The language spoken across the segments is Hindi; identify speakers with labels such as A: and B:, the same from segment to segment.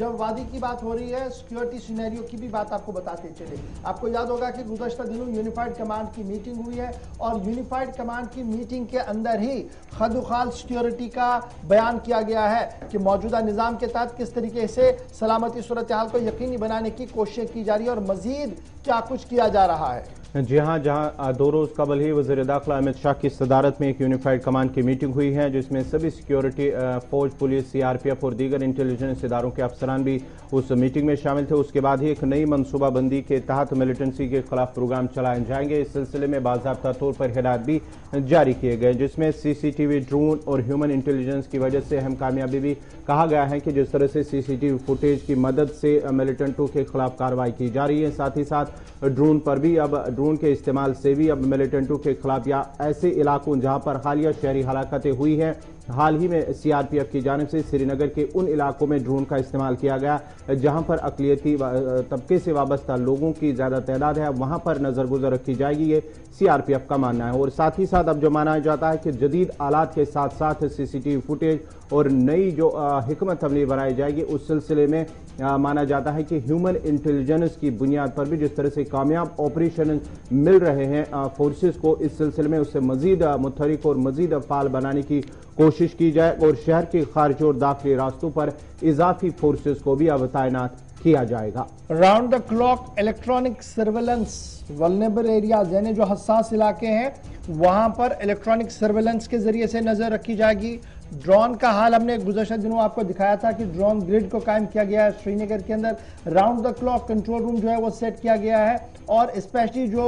A: जब वादी की बात हो रही है, सिक्योरिटी सिनेरियो की भी बात आपको बताते चले। आपको याद होगा कि गुज़श्ता दिनों यूनिफाइड कमांड की मीटिंग हुई है और यूनिफाइड कमांड की मीटिंग के अंदर ही खदुखाल सिक्योरिटी का बयान किया गया है कि मौजूदा निज़ाम के तहत किस तरीके से सलामती सूरत हाल को यकीनी बनाने की कोशिश की जा रही है और मजीद क्या कुछ किया जा रहा है।
B: जी हाँ, जहाँ 2 रोज़ कबल ही वज़ीर दाखिला अमित शाह की सदारत में एक यूनिफाइड कमांड की मीटिंग हुई है, जिसमें सभी सिक्योरिटी फौज, पुलिस, सीआरपीएफ और दीगर इंटेलिजेंस इदारों के अफसरान भी उस मीटिंग में शामिल थे। उसके बाद ही एक नई मनसूबाबंदी के तहत मिलिटेंसी के खिलाफ प्रोग्राम चलाए जाएंगे। इस सिलसिले में बाज़ाब्ता तौर पर हिदायत भी जारी किए गए, जिसमें सीसीटीवी, ड्रोन और ह्यूमन इंटेलिजेंस की वजह से अहम कामयाबी भी कहा गया है कि जिस तरह से सीसीटीवी फुटेज की मदद से मिलिटेंटों के खिलाफ कार्रवाई की जा रही है, साथ ही साथ ड्रोन पर भी अब ड्रोन के इस्तेमाल से भी अब मिलिटेंटों के खिलाफ या ऐसे इलाकों जहां पर हालिया शहरी हलाकतें हुई हैं, हाल ही में सीआरपीएफ की जानिब से श्रीनगर के उन इलाकों में ड्रोन का इस्तेमाल किया गया जहां पर अकलियती तबके से वाबस्ता लोगों की ज्यादा तादाद है, वहां पर नजरगुजर रखी जाएगी, ये सीआरपीएफ का मानना है। और साथ ही साथ अब जो माना जाता है कि जदीद आलात के साथ साथ सीसीटीवी फुटेज और नई जो हिकमत अमली बनाई जाएगी, उस सिलसिले में माना जाता है कि ह्यूमन इंटेलिजेंस की बुनियाद पर भी जिस तरह से कामयाब ऑपरेशन मिल रहे हैं फोर्सेस को, इस सिलसिले में उससे मजीद मुतहरिक और मजीद फाल बनाने की कोशिश की जाए और शहर के खारजी और दाखिली रास्तों पर इजाफी फोर्सेस को भी अब तैनात किया जाएगा।
A: Round the clock electronic surveillance, vulnerable areas यानी जो हसास इलाके हैं वहां पर इलेक्ट्रॉनिक सर्वेलेंस के जरिए से नजर रखी जाएगी। ड्रोन का हाल हमने गुज़श्ता दिनों आपको दिखाया था कि ड्रोन ग्रिड को कायम किया गया है श्रीनगर के अंदर। Round the clock control room जो है वो सेट किया गया है और स्पेशली जो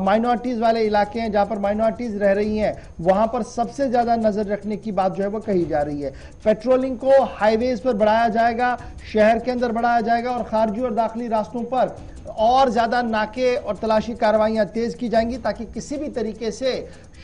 A: माइनॉरिटीज वाले इलाके हैं जहां पर माइनॉरिटीज रह रही हैं वहां पर सबसे ज्यादा नजर रखने की बात जो है वो कही जा रही है। पेट्रोलिंग को हाईवेज पर बढ़ाया जाएगा, शहर के अंदर बढ़ाया जाएगा और खारजी और दाखिली रास्तों पर और ज्यादा नाके और तलाशी कार्रवाइयां तेज की जाएंगी ताकि किसी भी तरीके से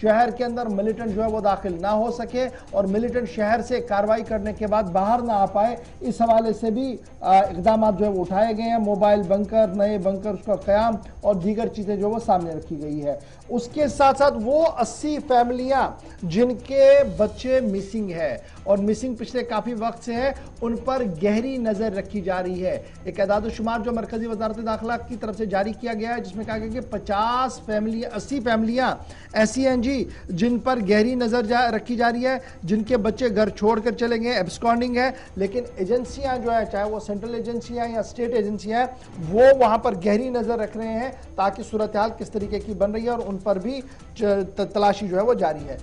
A: शहर के अंदर मिलिटेंट जो है वो दाखिल ना हो सके और मिलिटेंट शहर से कार्रवाई करने के बाद बाहर ना आ पाए। इस हवाले से भी इकदाम जो है वो उठाए गए हैं। मोबाइल बंकर, नए बंकर, उसका क़याम और दीगर चीजें जो वो सामने रखी गई है। उसके साथ साथ वो 80 फैमिलियां जिनके बच्चे मिसिंग है और मिसिंग पिछले काफी वक्त से है, उन पर गहरी नजर रखी जा रही है। एक एदाद-ओ-शुमार जो मरकजी वजारत दाखिला की तरफ से जारी किया गया है जिसमें कहा गया कि 50 फैमिलियां, 80 फैमिलियां ऐसी हैं जी जिन पर गहरी नजर रखी जा रही है, जिनके बच्चे घर छोड़कर चले गए, एब्सकॉन्डिंग है। लेकिन एजेंसियां जो है, चाहे वो सेंट्रल एजेंसियां या स्टेट एजेंसियां हैं, वो वहां पर गहरी नजर रख रहे हैं ताकि सूरत हाल किस तरीके की बन रही है और उन पर भी तलाशी जो है वो जारी है।